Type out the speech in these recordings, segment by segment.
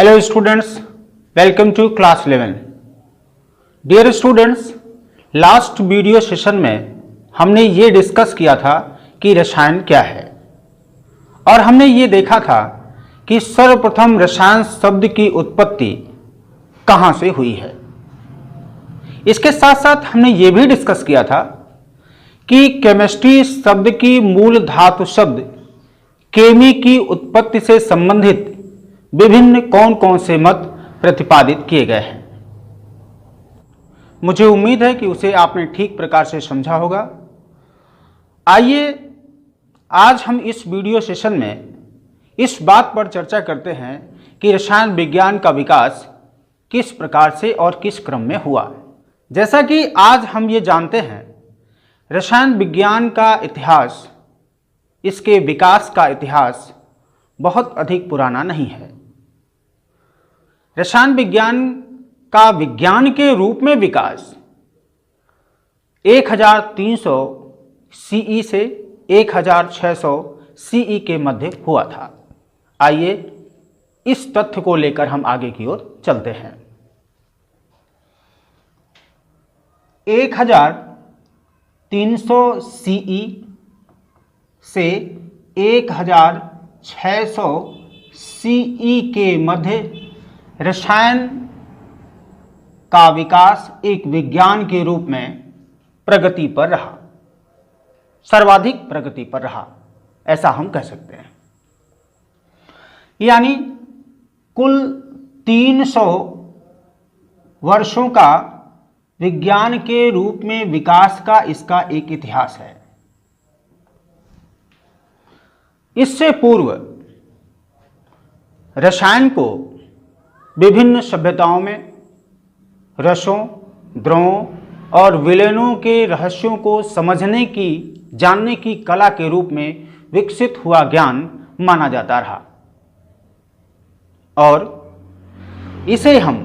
Hello students, welcome to class 11. Dear students, last video session में हमने ये discuss किया था कि रसायन क्या है और हमने ये देखा था कि सर्वप्रथम रसायन शब्द की उत्पत्ति कहाँ से हुई है। इसके साथ साथ हमने ये भी डिस्कस किया था कि केमिस्ट्री शब्द की मूल धातु शब्द केमी की उत्पत्ति से संबंधित विभिन्न कौन कौन से मत प्रतिपादित किए गए हैं। मुझे उम्मीद है कि उसे आपने ठीक प्रकार से समझा होगा। आइए आज हम इस वीडियो सेशन में इस बात पर चर्चा करते हैं कि रसायन विज्ञान का विकास किस प्रकार से और किस क्रम में हुआ। जैसा कि आज हम ये जानते हैं, रसायन विज्ञान का इतिहास, इसके विकास का इतिहास बहुत अधिक पुराना नहीं है। रसायन विज्ञान का विज्ञान के रूप में विकास 1300 सीई से 1600 सीई के मध्य हुआ था। आइए इस तथ्य को लेकर हम आगे की ओर चलते हैं। 1300 सीई से 1600 सीई के मध्य रसायन का विकास एक विज्ञान के रूप में प्रगति पर रहा, सर्वाधिक प्रगति पर रहा, ऐसा हम कह सकते हैं। यानी कुल 300 वर्षों का विज्ञान के रूप में विकास का इसका एक इतिहास है। इससे पूर्व रसायन को विभिन्न सभ्यताओं में रसों, द्रवों और विलयनों के रहस्यों को समझने की, जानने की कला के रूप में विकसित हुआ ज्ञान माना जाता रहा और इसे हम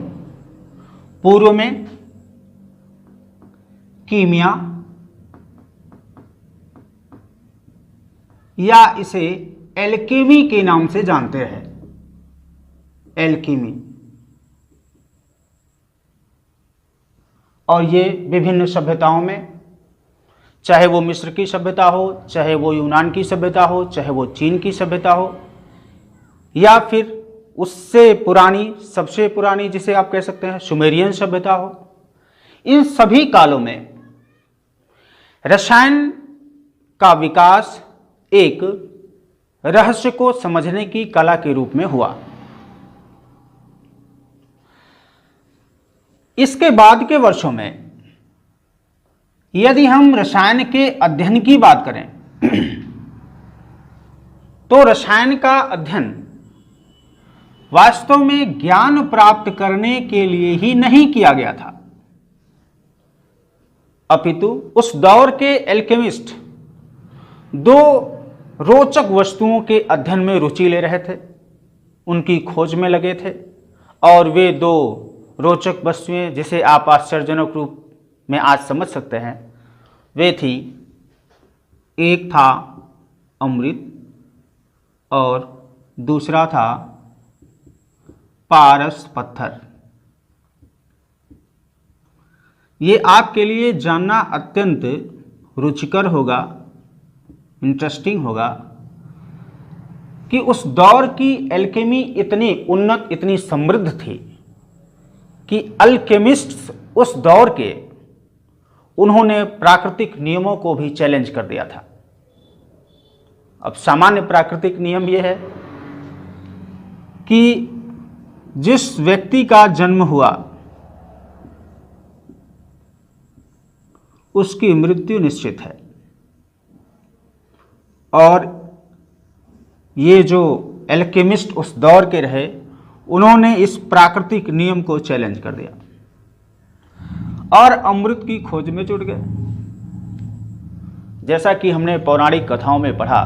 पूर्व में कीमिया या इसे एल्केमी के नाम से जानते हैं। एल्केमी, और ये विभिन्न सभ्यताओं में, चाहे वो मिस्र की सभ्यता हो, चाहे वो यूनान की सभ्यता हो, चाहे वो चीन की सभ्यता हो, या फिर उससे पुरानी, सबसे पुरानी जिसे आप कह सकते हैं सुमेरियन सभ्यता हो, इन सभी कालों में रसायन का विकास एक रहस्य को समझने की कला के रूप में हुआ। इसके बाद के वर्षों में यदि हम रसायन के अध्ययन की बात करें तो रसायन का अध्ययन वास्तव में ज्ञान प्राप्त करने के लिए ही नहीं किया गया था, अपितु उस दौर के एल्केमिस्ट दो रोचक वस्तुओं के अध्ययन में रुचि ले रहे थे, उनकी खोज में लगे थे। और वे दो रोचक वस्तुएं जिसे आप आश्चर्यजनक रूप में आज समझ सकते हैं, वे थी, एक था अमृत और दूसरा था पारस पत्थर। ये आपके लिए जानना अत्यंत रुचिकर होगा, इंटरेस्टिंग होगा कि उस दौर की एल्केमी इतनी उन्नत, इतनी समृद्ध थी कि अल्केमिस्ट्स उस दौर के, उन्होंने प्राकृतिक नियमों को भी चैलेंज कर दिया था। अब सामान्य प्राकृतिक नियम यह है कि जिस व्यक्ति का जन्म हुआ उसकी मृत्यु निश्चित है, और ये जो एल्केमिस्ट उस दौर के रहे, उन्होंने इस प्राकृतिक नियम को चैलेंज कर दिया और अमृत की खोज में जुट गए। जैसा कि हमने पौराणिक कथाओं में पढ़ा,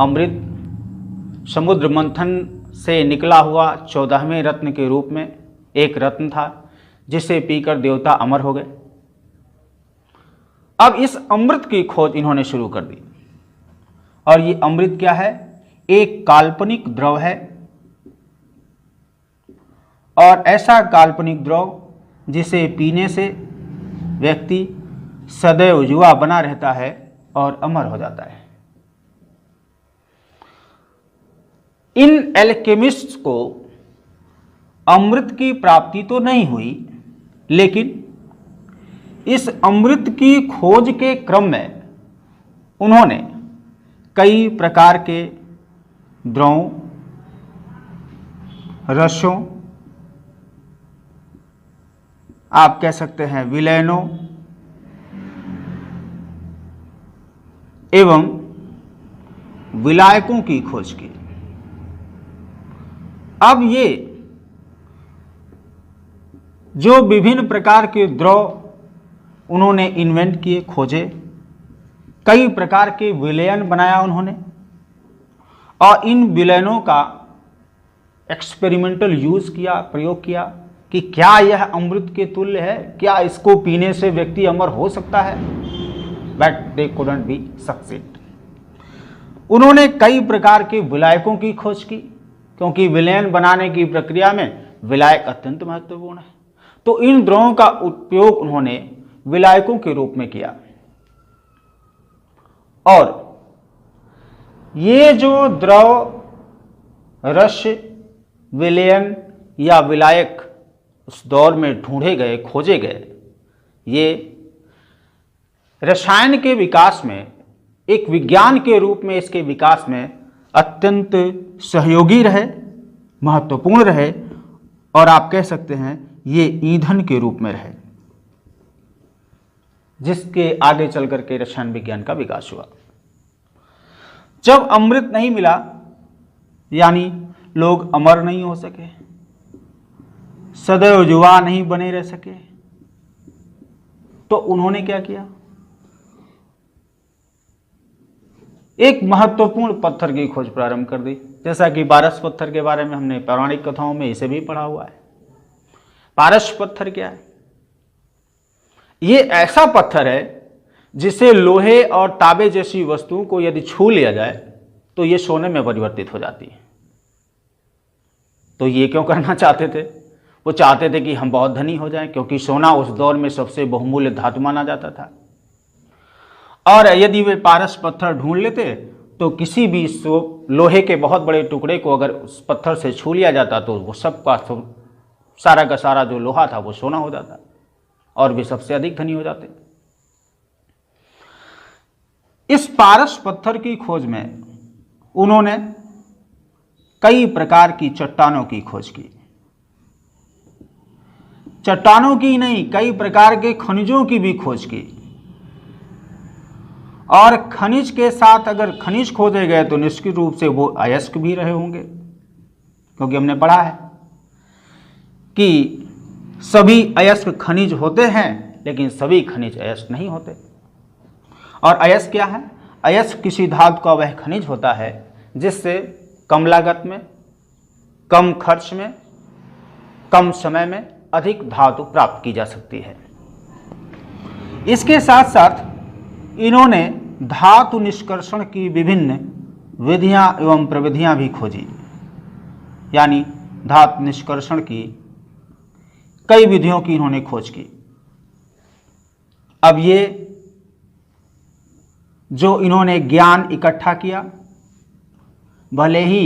अमृत समुद्र मंथन से निकला हुआ 14वें रत्न के रूप में एक रत्न था, जिसे पीकर देवता अमर हो गए। अब इस अमृत की खोज इन्होंने शुरू कर दी, और ये अमृत क्या है? एक काल्पनिक द्रव है और ऐसा काल्पनिक द्रव जिसे पीने से व्यक्ति सदैव युवा बना रहता है और अमर हो जाता है। इन एल्केमिस्ट्स को अमृत की प्राप्ति तो नहीं हुई, लेकिन इस अमृत की खोज के क्रम में उन्होंने कई प्रकार के द्रवों, रसों, आप कह सकते हैं विलयनों एवं विलायकों की खोज की। अब ये जो विभिन्न प्रकार के द्रव उन्होंने इन्वेंट किए, खोजे, कई प्रकार के विलयन बनाया उन्होंने, और इन विलयनों का एक्सपेरिमेंटल यूज किया, प्रयोग किया कि क्या यह अमृत के तुल्य है, क्या इसको पीने से व्यक्ति अमर हो सकता है। But they couldn't B succeed. उन्होंने कई प्रकार के विलायकों की खोज की, क्योंकि विलयन बनाने की प्रक्रिया में विलायक अत्यंत महत्वपूर्ण है। तो इन द्रवों का उपयोग उन्होंने विलायकों के रूप में किया, और ये जो द्रव, रस, विलयन या विलायक उस दौर में ढूंढे गए, खोजे गए, ये रसायन के विकास में, एक विज्ञान के रूप में इसके विकास में अत्यंत सहयोगी रहे, महत्वपूर्ण रहे, और आप कह सकते हैं ये ईंधन के रूप में रहे, जिसके आगे चल करके रसायन विज्ञान का विकास हुआ। जब अमृत नहीं मिला, यानी लोग अमर नहीं हो सके, सदैव युवा नहीं बने रह सके, तो उन्होंने क्या किया? एक महत्वपूर्ण पत्थर की खोज प्रारंभ कर दी, जैसा कि पारस पत्थर के बारे में हमने पौराणिक कथाओं में इसे भी पढ़ा हुआ है। पारस पत्थर क्या है? ये ऐसा पत्थर है जिसे लोहे और तांबे जैसी वस्तुओं को यदि छू लिया जाए तो ये सोने में परिवर्तित हो जाती है। तो ये क्यों करना चाहते थे? वो चाहते थे कि हम बहुत धनी हो जाएं, क्योंकि सोना उस दौर में सबसे बहुमूल्य धातु माना जाता था। और यदि वे पारस पत्थर ढूंढ लेते तो किसी भी लोहे के बहुत बड़े टुकड़े को अगर उस पत्थर से छू लिया जाता तो वो सबका सारा का सारा जो लोहा था वो सोना हो जाता, और वे सबसे अधिक धनी हो जाते। इस पारस पत्थर की खोज में उन्होंने कई प्रकार की चट्टानों की खोज की। चट्टानों की नहीं, कई प्रकार के खनिजों की भी खोज की। और खनिज के साथ अगर खनिज खोजे गए तो निश्चित रूप से वो अयस्क भी रहे होंगे, क्योंकि हमने पढ़ा है कि सभी अयस्क खनिज होते हैं, लेकिन सभी खनिज अयस्क नहीं होते। और अयस्क क्या है? अयस्क किसी धातु का वह खनिज होता है जिससे कम लागत में, कम खर्च में, कम समय में अधिक धातु प्राप्त की जा सकती है। इसके साथ साथ इन्होंने धातु निष्कर्षण की विभिन्न विधियां एवं प्रविधियां भी खोजी, यानी धातु निष्कर्षण की कई विधियों की इन्होंने खोज की। अब ये जो इन्होंने ज्ञान इकट्ठा किया, भले ही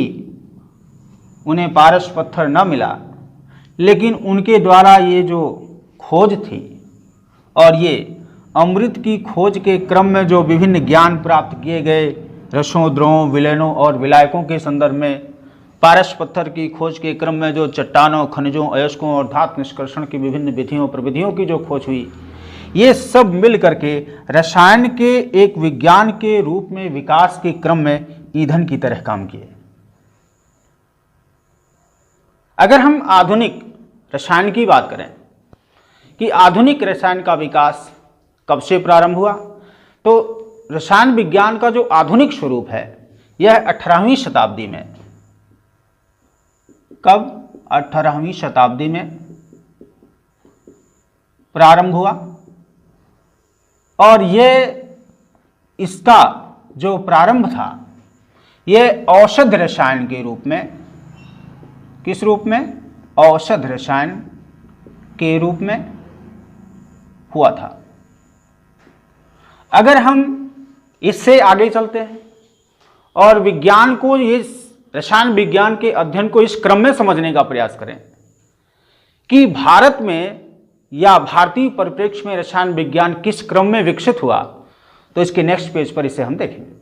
उन्हें पारस पत्थर न मिला, लेकिन उनके द्वारा ये जो खोज थी और ये अमृत की खोज के क्रम में जो विभिन्न ज्ञान प्राप्त किए गए, रसों, द्रवों, विलयनों और विलायकों के संदर्भ में, पारस पत्थर की खोज के क्रम में जो चट्टानों, खनिजों, अयस्कों और धातु निष्कर्षण की विभिन्न विधियों प्रविधियों की जो खोज हुई, ये सब मिल करके रसायन के एक विज्ञान के रूप में विकास के क्रम में ईंधन की तरह काम किए। अगर हम आधुनिक रसायन की बात करें कि आधुनिक रसायन का विकास कब से प्रारंभ हुआ, तो रसायन विज्ञान का जो आधुनिक स्वरूप है यह 18वीं शताब्दी में, कब? 18वीं शताब्दी में प्रारंभ हुआ। और इसका जो प्रारंभ था यह औषध रसायन के रूप में, किस रूप में? औषध रसायन के रूप में हुआ था। अगर हम इससे आगे चलते हैं और विज्ञान को, इस रसायन विज्ञान के अध्ययन को इस क्रम में समझने का प्रयास करें कि भारत में या भारतीय परिप्रेक्ष्य में रसायन विज्ञान किस क्रम में विकसित हुआ, तो इसके नेक्स्ट पेज पर इसे हम देखेंगे।